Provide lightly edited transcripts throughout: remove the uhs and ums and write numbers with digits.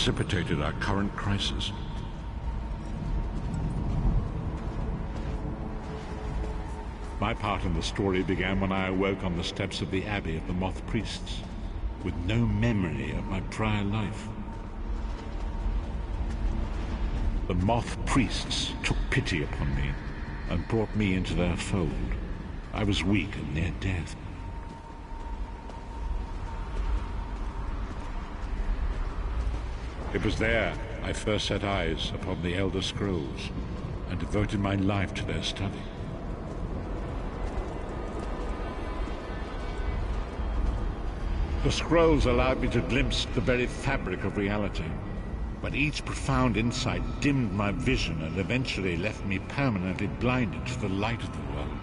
precipitated our current crisis. My part in the story began when I awoke on the steps of the Abbey of the Moth Priests, with no memory of my prior life. The Moth Priests took pity upon me and brought me into their fold. I was weak and near death. It was there I first set eyes upon the Elder Scrolls and devoted my life to their study. The scrolls allowed me to glimpse the very fabric of reality, but each profound insight dimmed my vision and eventually left me permanently blinded to the light of the world.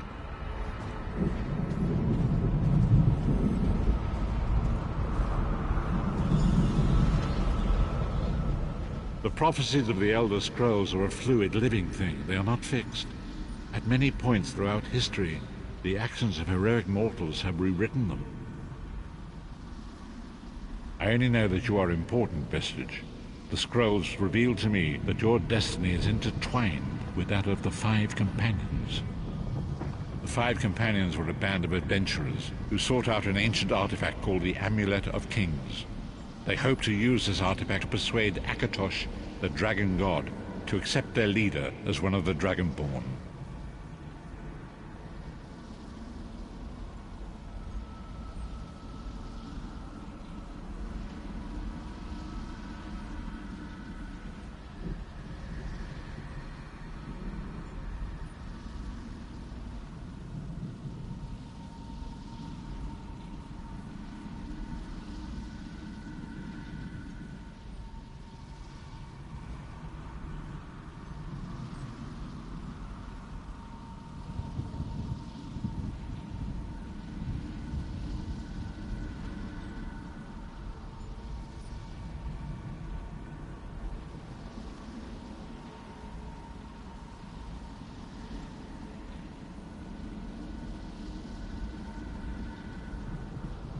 The prophecies of the Elder Scrolls are a fluid, living thing. They are not fixed. At many points throughout history, the actions of heroic mortals have rewritten them. I only know that you are important, Vestige. The scrolls reveal to me that your destiny is intertwined with that of the Five Companions. The Five Companions were a band of adventurers who sought out an ancient artifact called the Amulet of Kings. They hoped to use this artifact to persuade Akatosh, the dragon god, to accept their leader as one of the Dragonborn.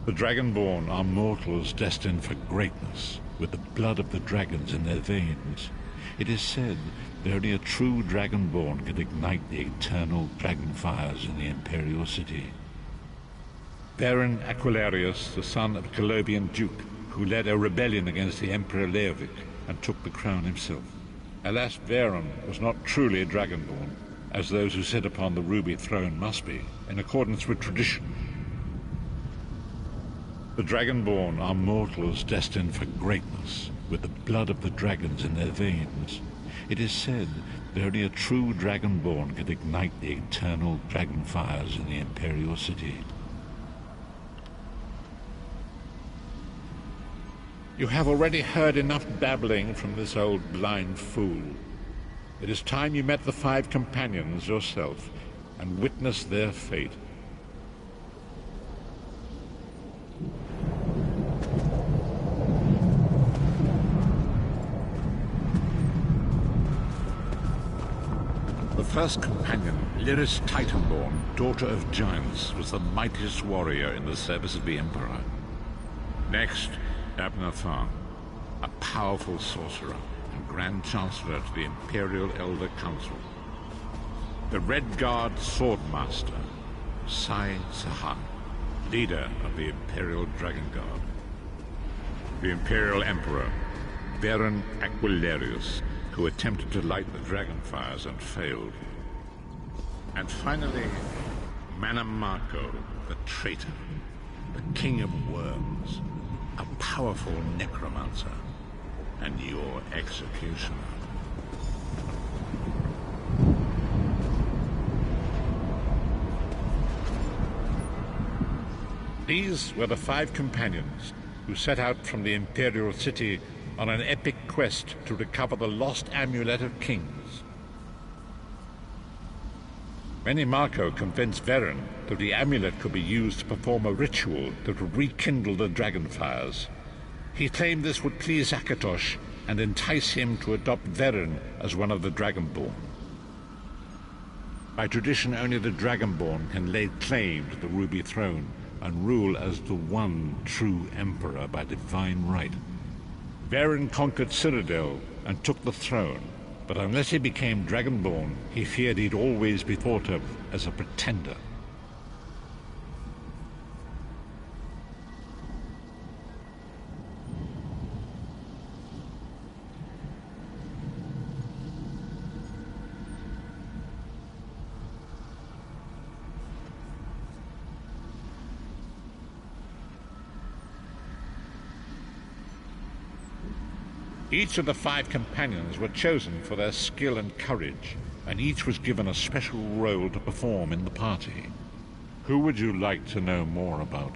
The Dragonborn are mortals destined for greatness, with the blood of the dragons in their veins. It is said that only a true Dragonborn can ignite the eternal dragon fires in the Imperial City. Varen Aquilarius, the son of a Colobian duke, who led a rebellion against the Emperor Leovic and took the crown himself. Alas, Varen was not truly a Dragonborn, as those who sit upon the ruby throne must be, in accordance with tradition. The Dragonborn are mortals destined for greatness, with the blood of the dragons in their veins. It is said that only a true Dragonborn can ignite the eternal dragon fires in the Imperial City. You have already heard enough babbling from this old blind fool. It is time you met the Five Companions yourself and witnessed their fate. The first companion, Lyris Titanborn, daughter of giants, was the mightiest warrior in the service of the Emperor. Next, Abnathan, a powerful sorcerer and Grand Chancellor to the Imperial Elder Council. The Red Guard Swordmaster, Sai Sahan, leader of the Imperial Dragon Guard. The Imperial Emperor, Varen Aquilarius, who attempted to light the dragon fires and failed. And finally, Manamako, the traitor, the king of worms, a powerful necromancer, and your executioner. These were the Five Companions who set out from the Imperial City on an epic quest to recover the lost Amulet of Kings. Manamako convinced Varen that the amulet could be used to perform a ritual that would rekindle the dragon fires. He claimed this would please Akatosh and entice him to adopt Varen as one of the Dragonborn. By tradition, only the Dragonborn can lay claim to the Ruby Throne and rule as the one true Emperor by divine right. Varen conquered Cyrodiil and took the throne, but unless he became Dragonborn, he feared he'd always be thought of as a pretender. Each of the 5 companions were chosen for their skill and courage, and each was given a special role to perform in the party. Who would you like to know more about?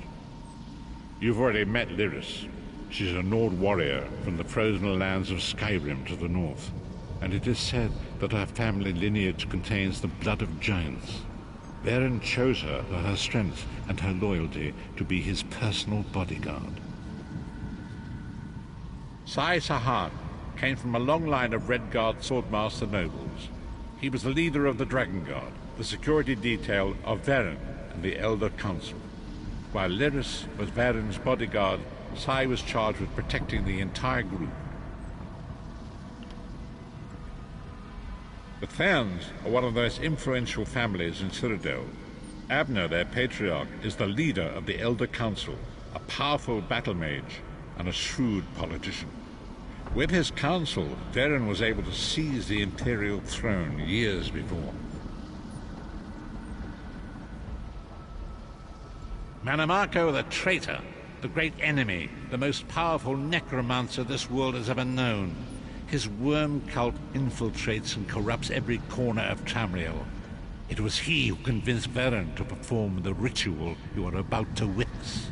You've already met Lyris. She's a Nord warrior from the frozen lands of Skyrim to the north, and it is said that her family lineage contains the blood of giants. Varen chose her for her strength and her loyalty to be his personal bodyguard. Sai Sahan came from a long line of Redguard swordmaster nobles. He was the leader of the Dragon Guard, the security detail of Varen and the Elder Council. While Lyris was Varen's bodyguard, Sai was charged with protecting the entire group. The Therns are one of the most influential families in Cyrodiil. Abner, their patriarch, is the leader of the Elder Council, a powerful battle mage and a shrewd politician. With his counsel, Varen was able to seize the Imperial throne years before. Mannimarco the traitor, the great enemy, the most powerful necromancer this world has ever known. His worm cult infiltrates and corrupts every corner of Tamriel. It was he who convinced Varen to perform the ritual you are about to witness.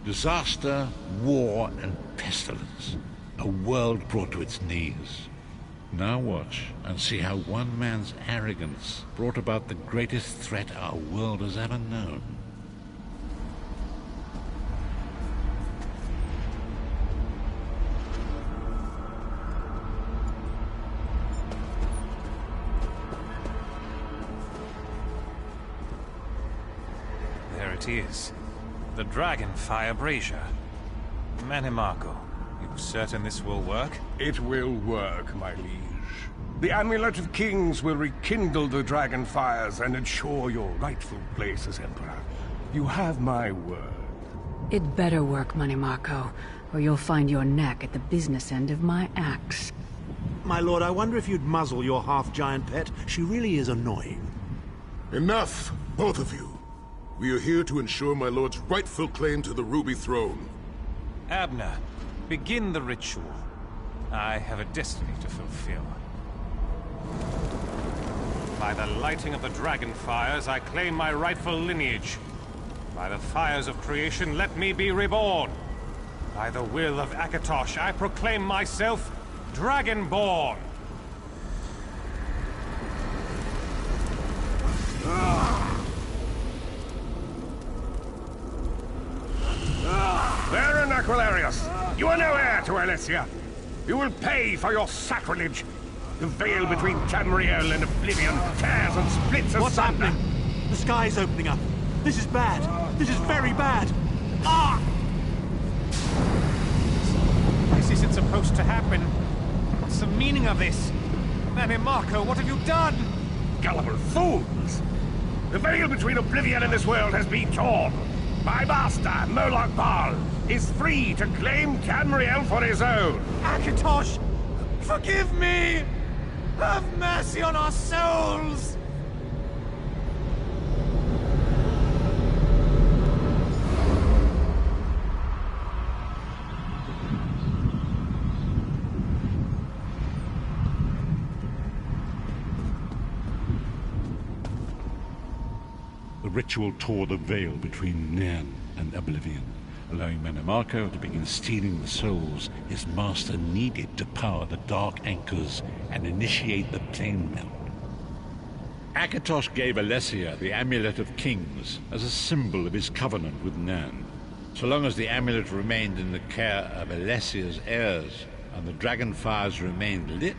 Disaster, war, and pestilence. A world brought to its knees. Now watch and see how one man's arrogance brought about the greatest threat our world has ever known. There it is. The Dragonfire Brazier. Mannimarco, you certain this will work? It will work, my liege. The Amulet of Kings will rekindle the dragon fires and ensure your rightful place as Emperor. You have my word. It better work, Mannimarco, or you'll find your neck at the business end of my axe. My lord, I wonder if you'd muzzle your half-giant pet. She really is annoying. Enough, both of you. We are here to ensure my lord's rightful claim to the Ruby Throne. Abner, begin the ritual. I have a destiny to fulfill. By the lighting of the dragon fires, I claim my rightful lineage. By the fires of creation, let me be reborn. By the will of Akatosh, I proclaim myself Dragonborn. Varen Aquilarius, you are no heir to Alessia. You will pay for your sacrilege. The veil between Tamriel and Oblivion tears and splits asunder. What's happening? The sky's opening up. This is bad. This is very bad. Ah! This isn't supposed to happen. What's the meaning of this? Mannimarco, what have you done? Gullible fools! The veil between Oblivion and this world has been torn. My master, Molag Bal, is free to claim Tamriel for his own. Akatosh, forgive me! Have mercy on our souls! The ritual tore the veil between Nairn and Oblivion, allowing Mannimarco to begin stealing the souls his master needed to power the Dark Anchors and initiate the Plane Melt. Akatosh gave Alessia the Amulet of Kings as a symbol of his covenant with Nairn. So long as the amulet remained in the care of Alessia's heirs and the dragon fires remained lit,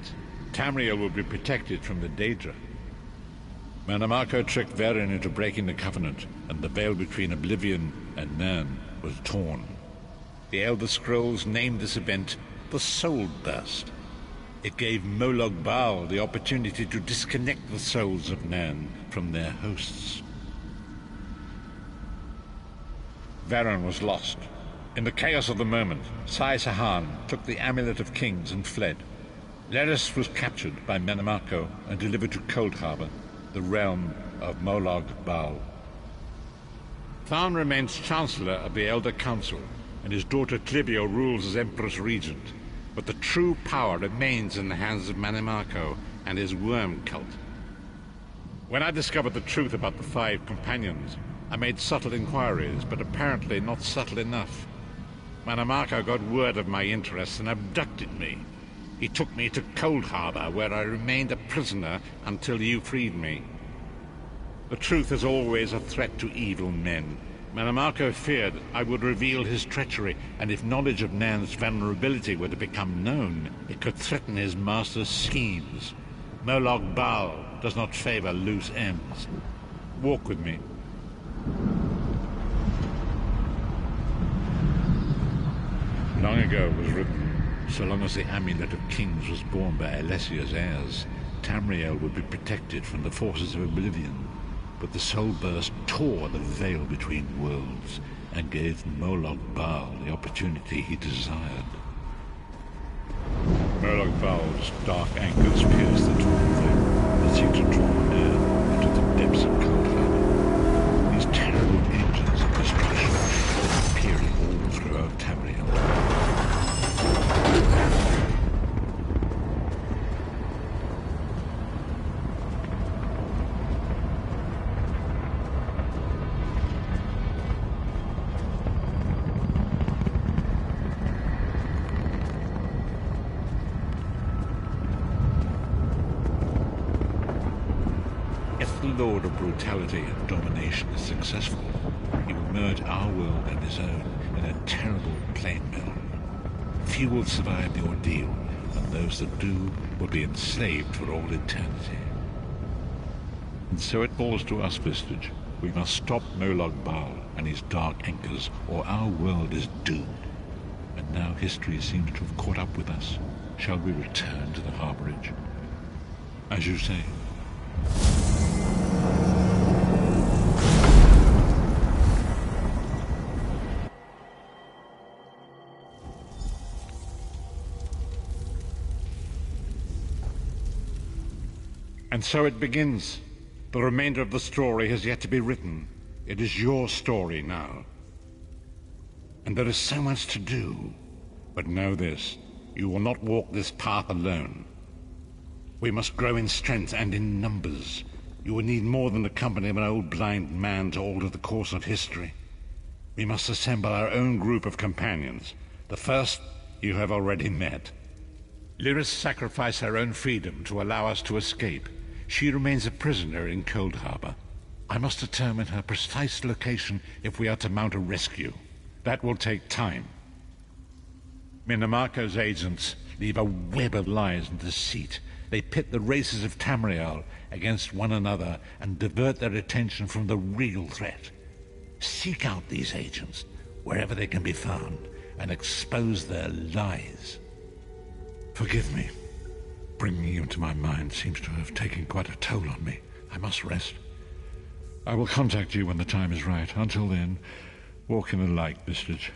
Tamriel would be protected from the Daedra. Mannimarco tricked Varen into breaking the Covenant, and the veil between Oblivion and Nirn was torn. The Elder Scrolls named this event the Soul Burst. It gave Molag Bal the opportunity to disconnect the souls of Nirn from their hosts. Varen was lost. In the chaos of the moment, Sai Sahan took the Amulet of Kings and fled. Leris was captured by Mannimarco and delivered to Coldharbour, the realm of Molag Bal. Tharn remains Chancellor of the Elder Council, and his daughter Clivio rules as Empress Regent. But the true power remains in the hands of Mannimarco and his worm cult. When I discovered the truth about the 5 companions, I made subtle inquiries, but apparently not subtle enough. Mannimarco got word of my interests and abducted me. He took me to Coldharbour, where I remained a prisoner until you freed me. The truth is always a threat to evil men. Mannimarco feared I would reveal his treachery, and if knowledge of Nirn's vulnerability were to become known, it could threaten his master's schemes. Molag Bal does not favor loose ends. Walk with me. Long ago it was written, so long as the Amulet of Kings was borne by Alessia's heirs, Tamriel would be protected from the forces of Oblivion. But the Soul Burst tore the veil between worlds and gave Molag Bal the opportunity he desired. Molag Bal's dark anchors pierced the torn veil and seemed to draw Nirn into the depths of Coldharbour. These terrible engines of destruction were appearing all throughout Tamriel. If the Lord of Brutality and Domination is successful, he will merge our world and his own in a terrible plain meld. Few will survive the ordeal, and those that do will be enslaved for all eternity. And so it falls to us, Vistage. We must stop Molag Bal and his dark anchors, or our world is doomed. And now history seems to have caught up with us. Shall we return to the harborage? As you say. And so it begins. The remainder of the story has yet to be written. It is your story now. And there is so much to do. But know this, you will not walk this path alone. We must grow in strength and in numbers. You will need more than the company of an old blind man to alter the course of history. We must assemble our own group of companions. The first you have already met. Lyris sacrificed her own freedom to allow us to escape. She remains a prisoner in Coldharbour. I must determine her precise location if we are to mount a rescue. That will take time. Mannimarco's agents leave a web of lies and deceit. They pit the races of Tamriel against one another and divert their attention from the real threat. Seek out these agents wherever they can be found and expose their lies. Forgive me. Bringing you into my mind seems to have taken quite a toll on me. I must rest. I will contact you when the time is right. Until then, walk in the light, Vistage.